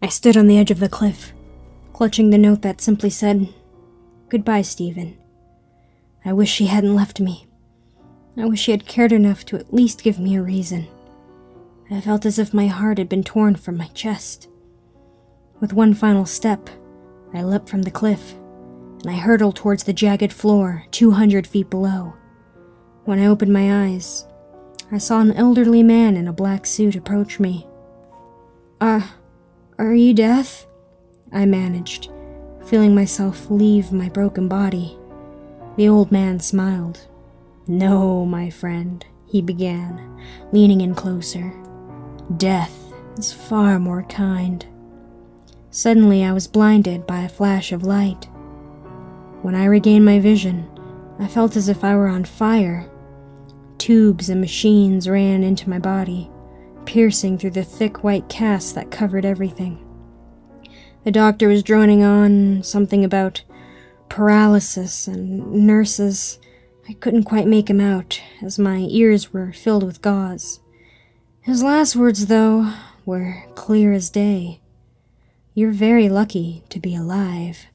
I stood on the edge of the cliff, clutching the note that simply said, "Goodbye, Stephen." I wish she hadn't left me. I wish she had cared enough to at least give me a reason. I felt as if my heart had been torn from my chest. With one final step, I leapt from the cliff, and I hurtled towards the jagged floor 200 feet below. When I opened my eyes, I saw an elderly man in a black suit approach me. Are you Death?" I managed, feeling myself leave my broken body. The old man smiled. "No, my friend," he began, leaning in closer. "Death is far more kind." Suddenly I was blinded by a flash of light. When I regained my vision, I felt as if I were on fire. Tubes and machines ran into my body, piercing through the thick white cast that covered everything. The doctor was droning on something about paralysis and nurses. I couldn't quite make him out, as my ears were filled with gauze. His last words, though, were clear as day. "You're very lucky to be alive."